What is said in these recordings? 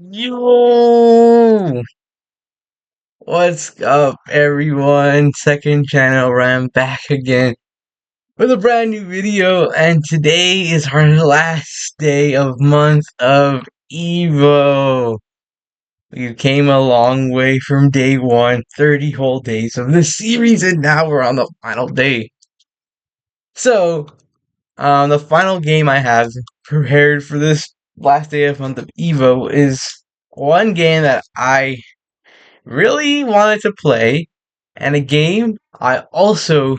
Yo! What's up, everyone? Second channel Ram back again with a brand new video, and today is our last day of month of EVO. We came a long way from day one, 30 whole days of the series, and now we're on the final day. So, the final game I have prepared for this last day of month of EVO is one game that I really wanted to play, and a game that also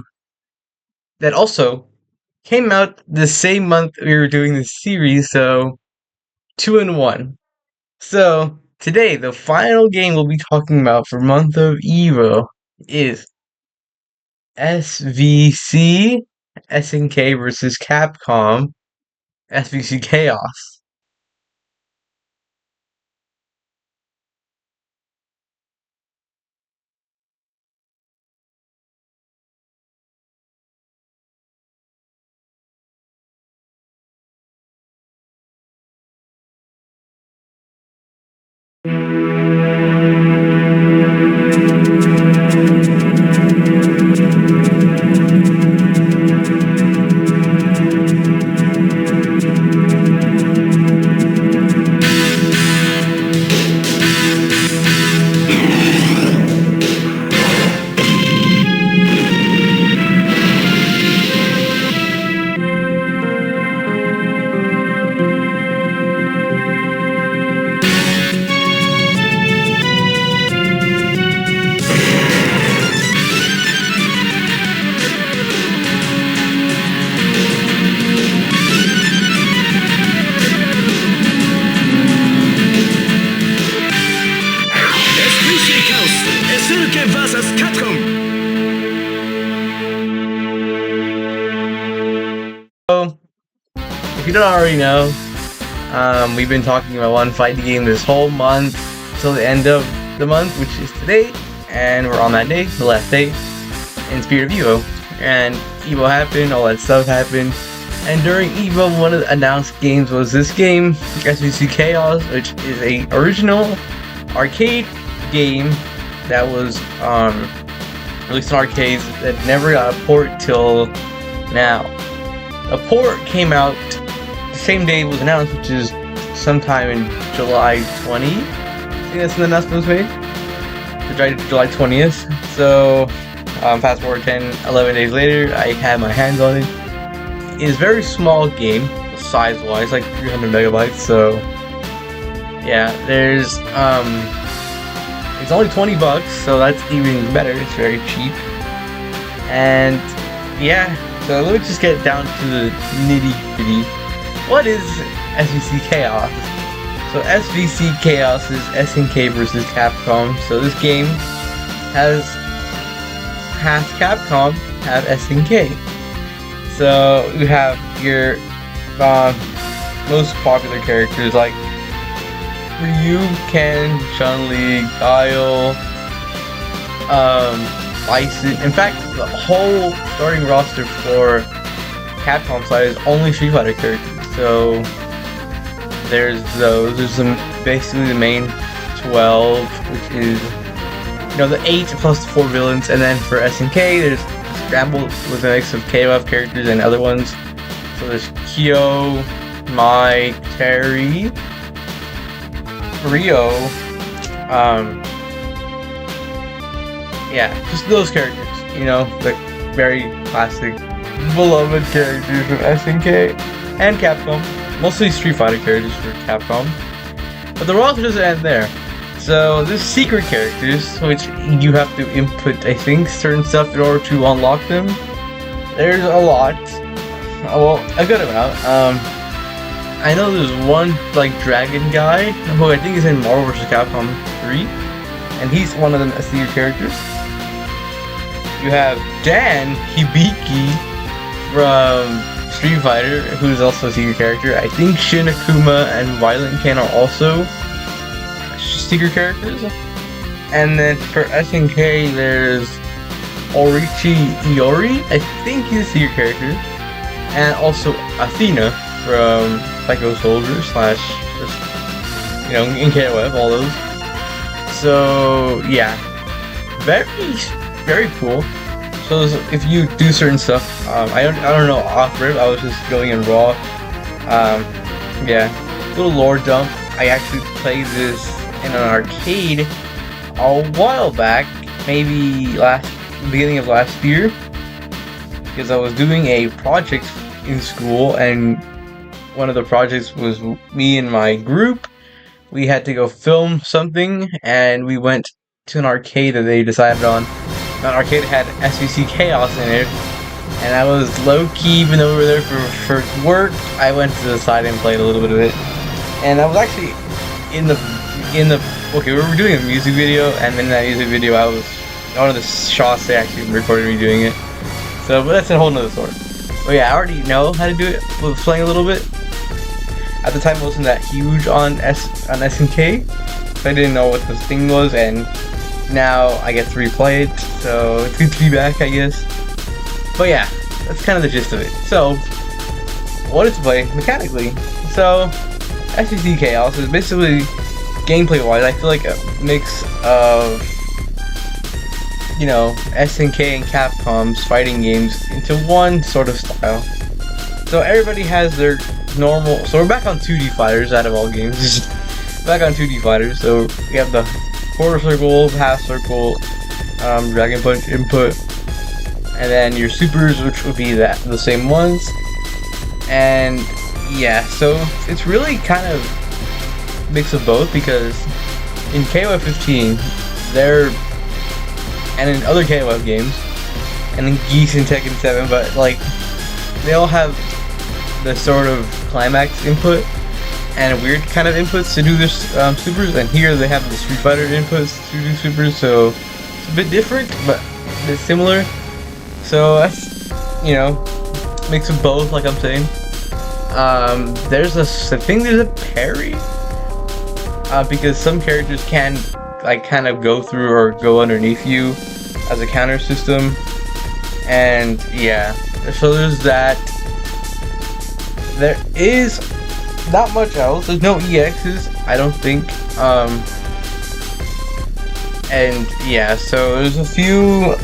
came out the same month we were doing this series, so two in one. So today, the final game we'll be talking about for month of Evo is SVC SNK versus Capcom SVC Chaos. SVC Chaos, SNK vs Capcom. So, if you don't already know, we've been talking about one fighting game this whole month till the end of the month, which is today, and we're on that day, the last day, in Spirit of EVO. And EVO happened, all that stuff happened, and during EVO, one of the announced games was this game, SVC Chaos, which is a original arcade game that was released in arcades that never got a port till now. A port came out the same day it was announced, which is sometime in July 20. I think that's when the announcement was made. July 20th. So, fast forward 10, 11 days later, I had my hands on it. It is a very small game, size-wise, like 300 megabytes, so yeah, there's, it's only 20 bucks, so that's even better, it's very cheap. And, yeah, so let me just get down to the nitty-gritty. What is SVC Chaos? So SVC Chaos is SNK versus Capcom. So this game has half Capcom, half SNK. So you have your most popular characters like Ryu, Ken, Chun-Li, Guile, Bison. In fact, the whole starting roster for Capcom side is only Street Fighter characters. So there's those. There's basically the main 12, which is the 8 plus 4 villains, and then for SNK there's scrambled with a mix of KOF characters and other ones. So there's Kyo, Mai, Terry, Rio, yeah, just those characters, the very classic, beloved characters from SNK and Capcom. Mostly Street Fighter characters for Capcom. But the roster doesn't end there. So there's secret characters, which you have to input, I think, certain stuff in order to unlock them. There's a lot. Well, a good amount. I know there's one, dragon guy, who I think is in Marvel vs. Capcom 3. And he's one of the secret characters. You have Dan Hibiki from Street Fighter, who's also a secret character. I think Shin Akuma and Violent Ken are also secret characters. And then for SNK, there's Orichi Iori. I think he's a secret character. And also Athena from Psycho Soldier / just in KOF, all those. So yeah, very very cool. So if you do certain stuff, I don't know off rip. I was just going in raw. Yeah, little lore dump. I actually played this in an arcade a while back, maybe beginning of last year, because I was doing a project in school, and one of the projects was me and my group. We had to go film something, and we went to an arcade that they decided on. That arcade had SVC Chaos in it, and I was low-key, even though we were there for work, I went to the side and played a little bit of it. And I was actually okay, we were doing a music video, and in that music video I was, one of the shots they actually recorded me doing it. So, but that's a whole nother story. But yeah, I already know how to do it with playing a little bit. At the time it wasn't that huge on SNK, so I didn't know what this thing was, and now I get to replay it, so it's good to be back, I guess. But yeah, that's kind of the gist of it. So, what is to play mechanically? So, SVC Chaos is basically, gameplay-wise, I feel like a mix of, SNK and Capcom's fighting games into one sort of style. So everybody has their normal, so we're back on 2D fighters out of all games. Back on 2D fighters, so we have the quarter circle, half circle, dragon punch input, and then your supers, which would be the same ones. And yeah, so it's really kind of mix of both, because in KOF 15 and in other KOF games, and in Geese and Tekken 7, but like they all have the sort of climax input and weird kind of inputs to do their supers, and here they have the Street Fighter inputs to do supers, so it's a bit different, but it's similar. So that's, mix of both, like I'm saying. There's a parry, because some characters can kind of go through or go underneath you as a counter system, and yeah, so there's that. There is not much else. There's no EXs, I don't think. And yeah, so there's a few.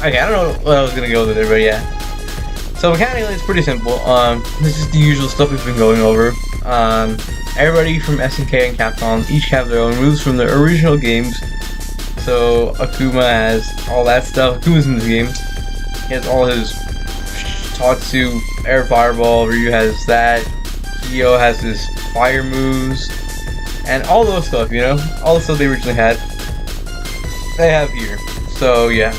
Okay, I don't know what I was gonna go with it, but yeah. So mechanically, it's pretty simple. This is the usual stuff we've been going over. Everybody from SNK and Capcom each have their own moves from their original games. So Akuma has all that stuff. Akuma's in the game. He has all his Tatsu, Air Fireball. Ryu has that. Kyo has his fire moves, and all those stuff. All the stuff they originally had, they have here. So yeah,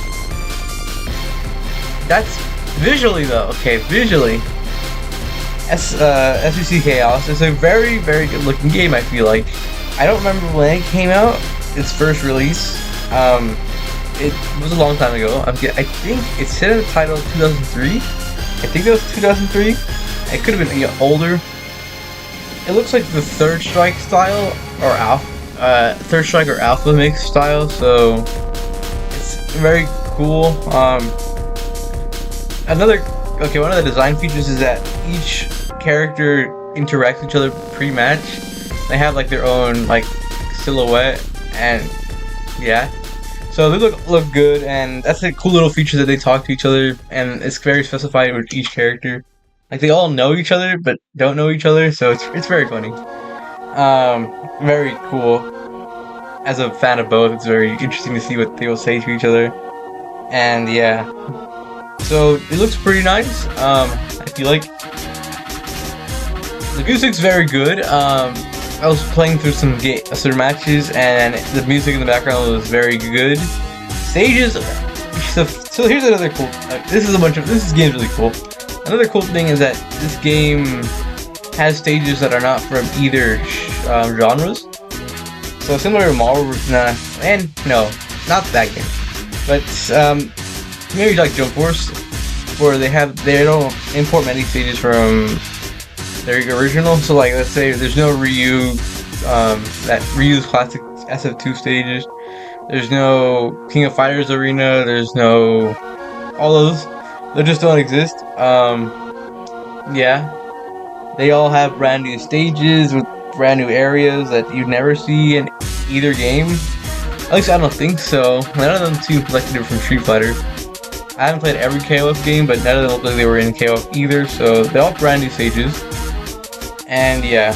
that's visually though. Okay, visually, SVC Chaos is a very, very good looking game, I feel like. I don't remember when it came out, its first release. It was a long time ago. I think it said in the title 2003. I think it was 2003. It could have been older. It looks like the Third Strike style, or Third Strike or Alpha Mix style, so it's very cool. One of the design features is that each character interacts with each other pre-match. They have like their own like silhouette, and yeah, so they look good, and that's a cool little feature that they talk to each other, and it's very specified with each character. Like they all know each other but don't know each other, so it's very funny. Very cool. As a fan of both, it's very interesting to see what they will say to each other, and yeah. So it looks pretty nice. I feel like the music's very good. I was playing through some matches, and the music in the background was very good. Stages. So here's another cool. This game's really cool. Another cool thing is that this game has stages that are not from either genres. So similar to Marvel, no, not that game, but maybe like Jump Force, where they don't import many stages from their original. So like, let's say there's no Ryu, Ryu's classic SF2 stages. There's no King of Fighters arena. There's no all those. They just don't exist. Yeah. They all have brand new stages with brand new areas that you'd never see in either game. At least I don't think so. None of them too collected from Street Fighter. I haven't played every KOF game, but none of them look like they were in KOF either, so they're all brand new stages. And yeah.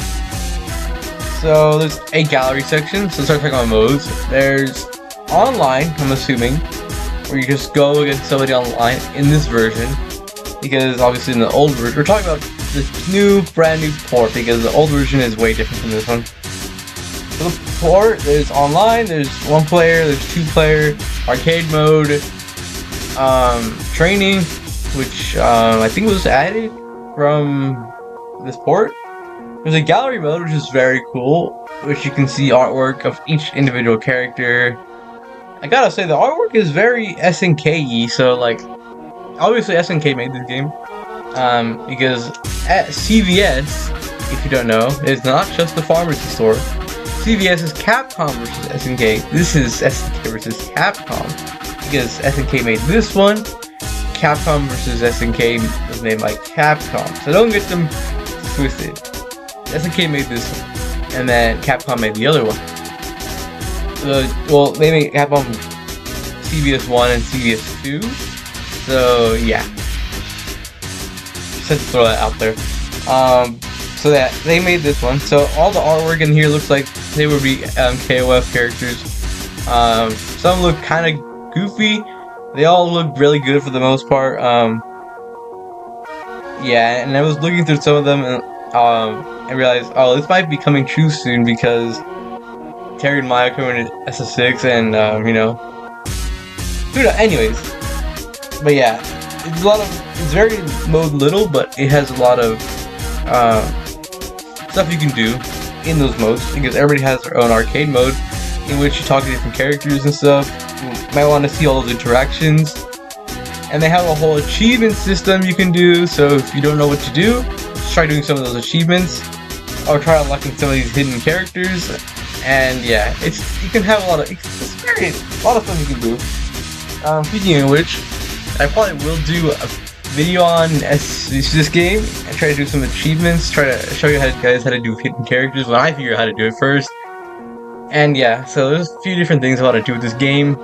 So there's a gallery section, so let's start talking about modes. There's online, I'm assuming, where you just go against somebody online in this version. Because obviously in the old version, we're talking about this brand new port, because the old version is way different from this one. So the port, there's online, there's 1 player, there's 2 player, arcade mode, training, which I think was added from this port. There's a gallery mode, which is very cool, which you can see artwork of each individual character. I gotta say, the artwork is very SNK-y, so like, obviously SNK made this game, because at CVS, if you don't know, is not just the pharmacy store. CVS is Capcom versus SNK. This is SNK versus Capcom, because SNK made this one. Capcom versus SNK was made by Capcom, so don't get them twisted. SNK made this one, and then Capcom made the other one. Well, they made Capcom CVS 1 and CVS 2, so yeah. Just had to throw that out there. So that they made this one. So all the artwork in here looks like they would be KOF characters. Some look kind of goofy. They all look really good for the most part. Yeah, and I was looking through some of them, and I realized, oh, this might be coming true soon because Terry and Maya coming to SF6, and you know, dude. Anyways, but yeah, it's very mode little, but it has a lot of stuff you can do in those modes, because everybody has their own arcade mode in which you talk to different characters and stuff. You might want to see all those interactions, and they have a whole achievement system you can do. So if you don't know what to do, just try doing some of those achievements, or try unlocking some of these hidden characters. And yeah, you can have a lot of stuff you can do. Speaking of which, I probably will do a video on this game and try to do some achievements, try to show you guys how to do hidden characters when I figure out how to do it first. And yeah, so there's a few different things I want to do with this game.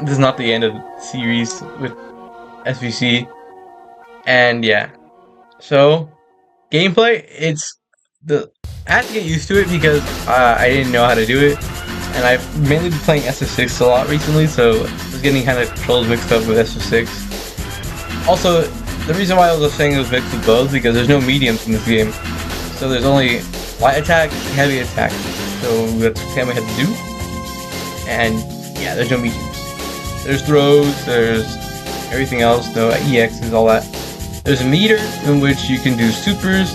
This is not the end of the series with SVC. And yeah, so gameplay, I had to get used to it because I didn't know how to do it, and I've mainly been playing SF6 a lot recently, so I was getting kind of controls mixed up with SF6. Also, the reason why I was saying it was mixed with both, because there's no mediums in this game, so there's only light attack and heavy attack, so that's what I had to do. And yeah, there's no mediums. There's throws, there's everything else, no EXs, all that. There's a meter in which you can do supers,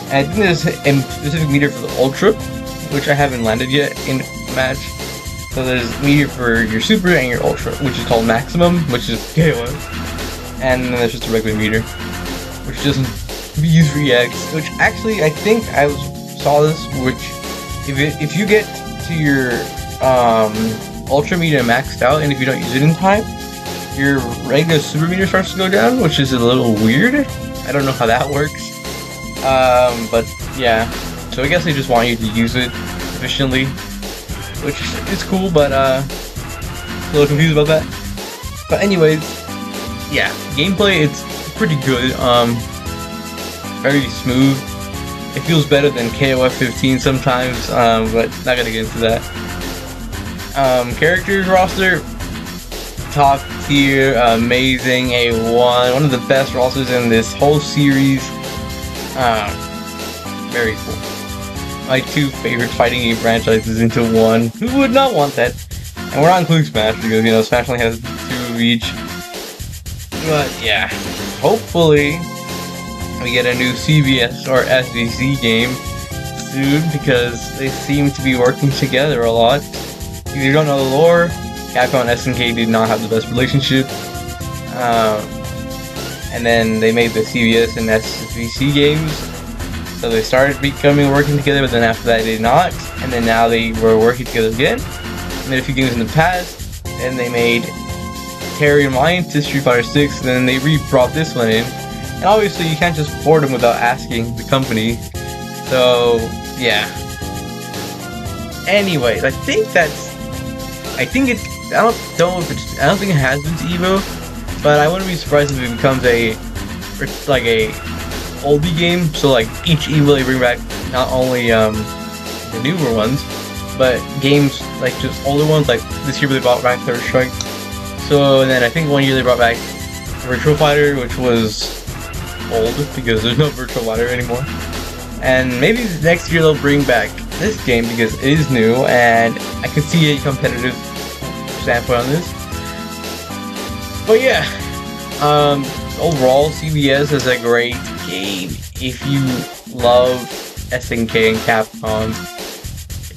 and I think there's a specific meter for the Ultra, which I haven't landed yet in a match. So there's meter for your Super and your Ultra, which is called Maximum, which is KOF. And then there's just a regular meter, which doesn't be used for EX, which actually I think I saw this, which if you get to your Ultra meter maxed out, and if you don't use it in time, your regular Super meter starts to go down, which is a little weird. I don't know how that works. But yeah, so I guess they just want you to use it efficiently, which is cool, but a little confused about that. But anyways, yeah, gameplay, it's pretty good, very smooth. It feels better than KOF 15 sometimes, but not gonna get into that. Characters roster, top tier, amazing, A1, one of the best rosters in this whole series. Very cool. My 2 favorite fighting game franchises into one. Who would not want that? And we're not including Smash, because, you know, Smash only has 2 of each. But yeah, hopefully we get a new CVS or SVC game soon, because they seem to be working together a lot. If you don't know the lore, Capcom and SNK did not have the best relationship. And then they made the CVS and SVC games, so they started working together, but then after that they did not, and then now they were working together again. And then a few games in the past, and they made Terry and Maya to Street Fighter 6, and then they brought this one in, And obviously, you can't just port them without asking the company. So, yeah. Anyways, I think I don't think it has been to EVO, but I wouldn't be surprised if it becomes a oldie game. So like each EVO they bring back not only the newer ones, but games like just older ones. Like this year they brought back Third Strike. So and then I think one year they brought back Virtual Fighter, which was old because there's no Virtual Fighter anymore. And maybe next year they'll bring back this game because it is new and I could see a competitive standpoint on this. But yeah, overall CVS is a great game. If you love SNK and Capcom,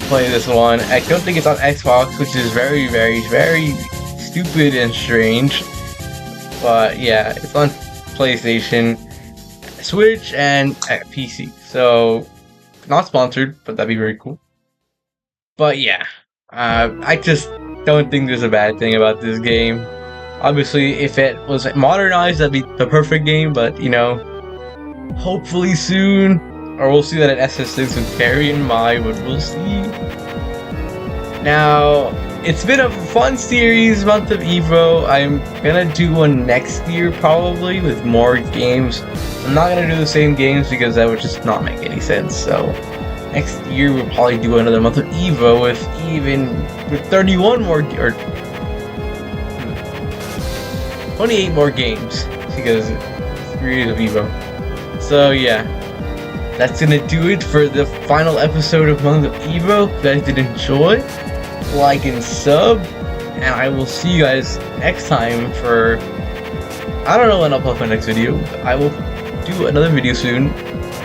play this one. I don't think it's on Xbox, which is very, very, very stupid and strange. But yeah, it's on PlayStation, Switch, and PC. So, not sponsored, but that'd be very cool. But yeah, I just don't think there's a bad thing about this game. Obviously, if it was modernized, that'd be the perfect game, but you know, hopefully soon, or we'll see that at SS6 with Perry and Mai, but we'll see. Now, it's been a fun series, month of EVO. I'm gonna do one next year probably with more games. I'm not gonna do the same games because that would just not make any sense. So next year we'll probably do another month of EVO with 31 more or 28 more games because it's 3 years of EVO. So yeah, that's gonna do it for the final episode of Month of EVO. If you guys did enjoy, like and sub, and I will see you guys next time for, I don't know when I'll post my next video, but I will do another video soon,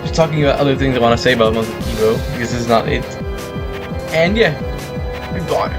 just talking about other things I want to say about Month of EVO, because this is not it. And yeah, goodbye.